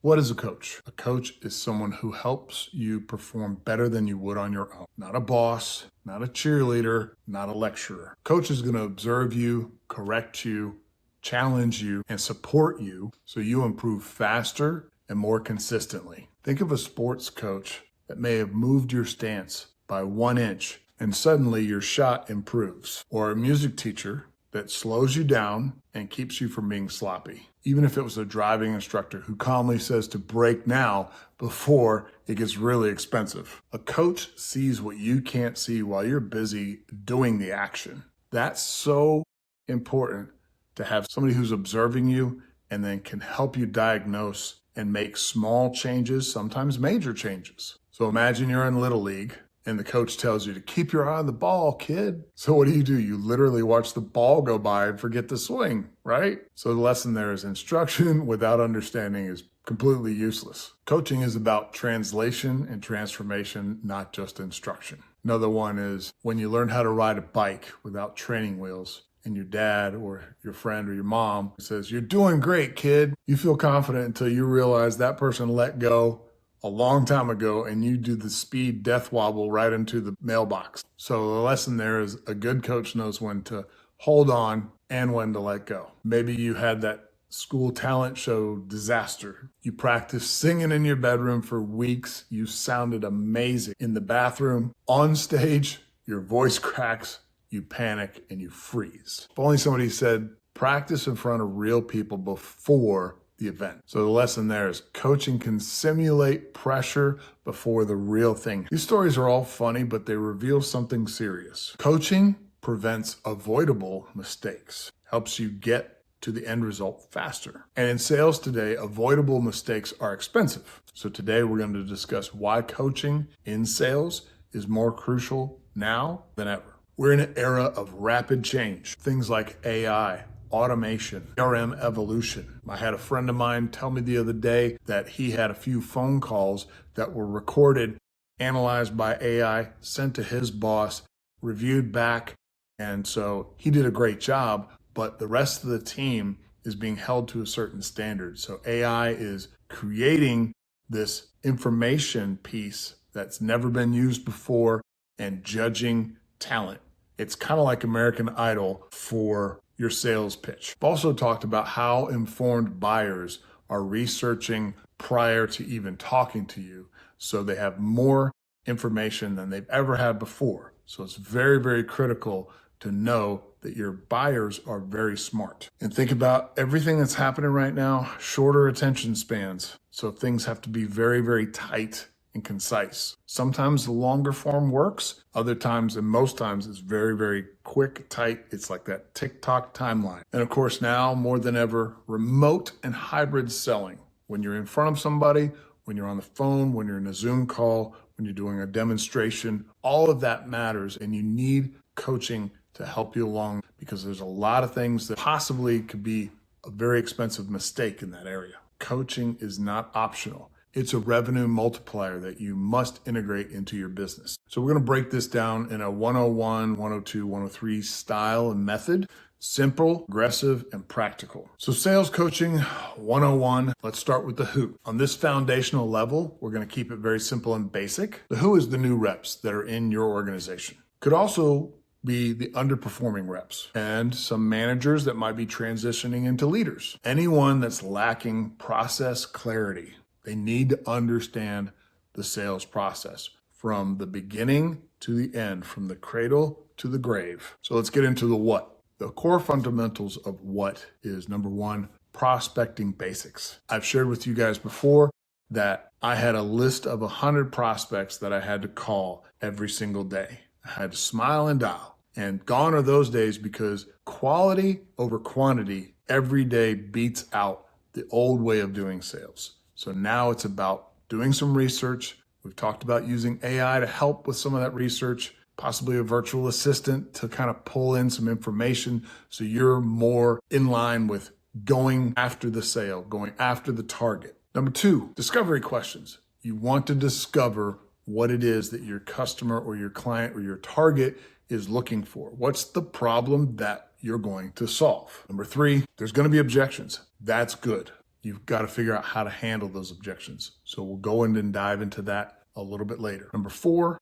What is a coach? A coach is someone who helps you perform better than you would on your own. Not a boss, not a cheerleader, not a lecturer. Coach is going to observe you, correct you, challenge you, and support you so you improve faster and more consistently. Think of a sports coach that may have moved your stance by 1 inch and suddenly your shot improves. Or a music teacher that slows you down and keeps you from being sloppy. Even if it was a driving instructor who calmly says to brake now before it gets really expensive. A coach sees what you can't see while you're busy doing the action. That's so important to have somebody who's observing you and then can help you diagnose and make small changes, sometimes major changes. So imagine you're in Little League and the coach tells you to keep your eye on the ball, kid. So what do? You literally watch the ball go by and forget to swing, right? So the lesson there is instruction without understanding is completely useless. Coaching is about translation and transformation, not just instruction. Another one is when you learn how to ride a bike without training wheels and your dad or your friend or your mom says, "You're doing great, kid." You feel confident until you realize that person let go a long time ago and you do the speed death wobble right into the mailbox. So the lesson there is a good coach knows when to hold on and when to let go. Maybe you had that school talent show disaster. You practiced singing in your bedroom for weeks. You sounded amazing. In the bathroom, on stage, your voice cracks, you panic, and you freeze. If only somebody said, practice in front of real people before the event. So the lesson there is coaching can simulate pressure before the real thing. These stories are all funny, but they reveal something serious. Coaching prevents avoidable mistakes, helps you get to the end result faster. And in sales today, avoidable mistakes are expensive. So today we're going to discuss why coaching in sales is more crucial now than ever. We're in an era of rapid change. Things like AI, automation, CRM evolution. I had a friend of mine tell me the other day that he had a few phone calls that were recorded, analyzed by AI, sent to his boss, reviewed back. And so he did a great job, but the rest of the team is being held to a certain standard. So AI is creating this information piece that's never been used before and judging talent. It's kind of like American Idol for your sales pitch. I've also talked about how informed buyers are researching prior to even talking to you. So they have more information than they've ever had before. So it's very, very critical to know that your buyers are very smart. And think about everything that's happening right now, shorter attention spans. So things have to be very, very tight and concise. Sometimes the longer form works. Other times, and most times, it's very, very quick, tight. It's like that TikTok timeline. And of course, now more than ever, remote and hybrid selling. When you're in front of somebody, when you're on the phone, when you're in a Zoom call, when you're doing a demonstration, all of that matters. And you need coaching to help you along because there's a lot of things that possibly could be a very expensive mistake in that area. Coaching is not optional. It's a revenue multiplier that you must integrate into your business. So we're going to break this down in a 101, 102, 103 style and method. Simple, aggressive, and practical. So sales coaching 101, let's start with the who. On this foundational level, we're going to keep it very simple and basic. The who is the new reps that are in your organization. Could also be the underperforming reps and some managers that might be transitioning into leaders. Anyone that's lacking process clarity. They need to understand the sales process from the beginning to the end, from the cradle to the grave. So let's get into the what. The core fundamentals of what is number one, prospecting basics. I've shared with you guys before that I had a list of 100 prospects that I had to call every single day. I had to smile and dial. And gone are those days because quality over quantity every day beats out the old way of doing sales. So now it's about doing some research. We've talked about using AI to help with some of that research, possibly a virtual assistant to kind of pull in some information so you're more in line with going after the sale, going after the target. Number two, discovery questions. You want to discover what it is that your customer or your client or your target is looking for. What's the problem that you're going to solve? Number three, there's going to be objections. That's good. you've got to figure out how to handle those objections. So we'll go in and dive into that a little bit later. Number 4,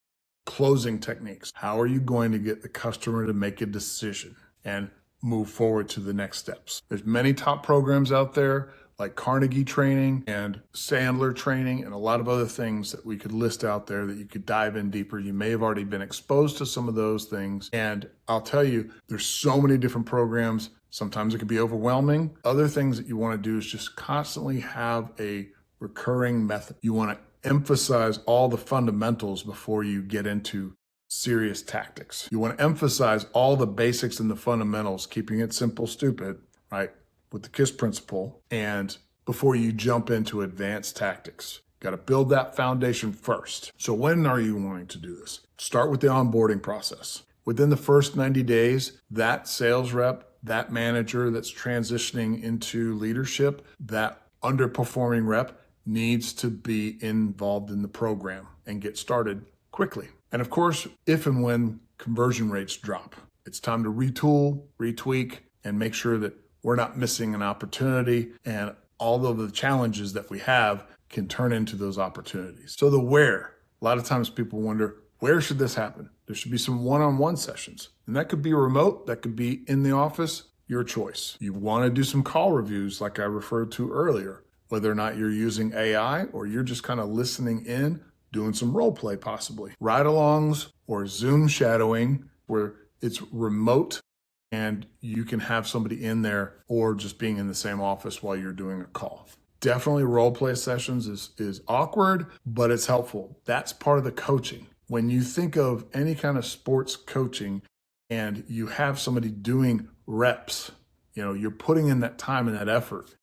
closing techniques. How are you going to get the customer to make a decision and move forward to the next steps? There's many top programs out there like Carnegie training and Sandler training and a lot of other things that we could list out there that you could dive in deeper. You may have already been exposed to some of those things. And I'll tell you, there's so many different programs. Sometimes it can be overwhelming. Other things that you want to do is just constantly have a recurring method. You want to emphasize all the fundamentals before you get into serious tactics. You want to emphasize all the basics and the fundamentals, keeping it simple, stupid, right? With the KISS principle, and before you jump into advanced tactics. Got to build that foundation first. So when are you wanting to do this? Start with the onboarding process. Within the first 90 days, that sales rep, that manager that's transitioning into leadership, that underperforming rep needs to be involved in the program and get started quickly. And of course, if and when conversion rates drop, it's time to retool, retweak, and make sure that we're not missing an opportunity, and all of the challenges that we have can turn into those opportunities. So the where, a lot of times people wonder, where should this happen? There should be some one-on-one sessions, and that could be remote, that could be in the office, your choice. You want to do some call reviews like I referred to earlier, whether or not you're using AI or you're just kind of listening in, doing some role play possibly. Ride-alongs or Zoom shadowing where it's remote and you can have somebody in there or just being in the same office while you're doing a call. Definitely role play sessions is awkward, but it's helpful. That's part of the coaching. When you think of any kind of sports coaching and you have somebody doing reps, you're putting in that time and that effort.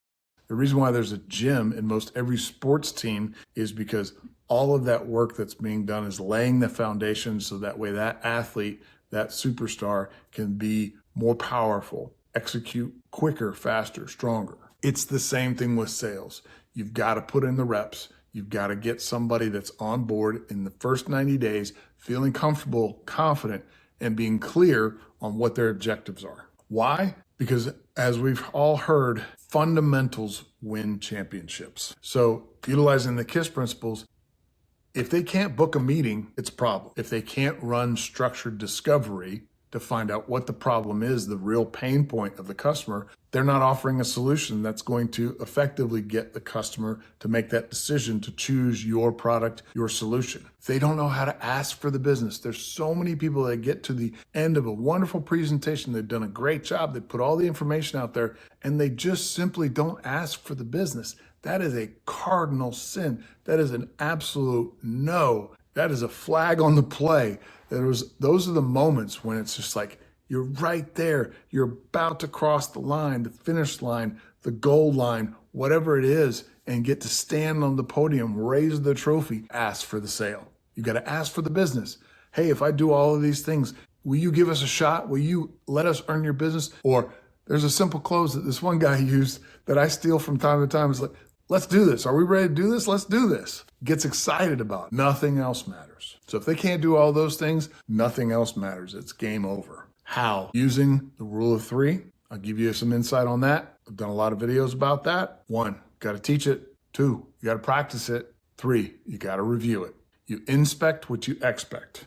The reason why there's a gym in most every sports team is because all of that work that's being done is laying the foundation so that way that athlete, that superstar can be more powerful, execute quicker, faster, stronger. It's the same thing with sales. You've got to put in the reps. You've got to get somebody that's on board in the first 90 days, feeling comfortable, confident, and being clear on what their objectives are. Why? Because as we've all heard, fundamentals win championships. So utilizing the KISS principles, if they can't book a meeting, it's a problem. If they can't run structured discovery to find out what the problem is, the real pain point of the customer, they're not offering a solution that's going to effectively get the customer to make that decision to choose your product, your solution. If they don't know how to ask for the business, there's so many people that get to the end of a wonderful presentation, they've done a great job, they put all the information out there, and they just simply don't ask for the business. That is a cardinal sin. That is an absolute no. That is a flag on the play. Those are the moments when it's just like, you're right there. You're about to cross the line, the finish line, the goal line, whatever it is, and get to stand on the podium, raise the trophy, ask for the sale. You got to ask for the business. Hey, if I do all of these things, will you give us a shot? Will you let us earn your business? Or there's a simple close that this one guy used that I steal from time to time. It's like, let's do this. Are we ready to do this? Let's do this. Gets excited about it. Nothing else matters. So if they can't do all those things, nothing else matters. It's game over. How? Using the rule of 3. I'll give you some insight on that. I've done a lot of videos about that. 1, got to teach it. 2, you got to practice it. 3, you got to review it. You inspect what you expect.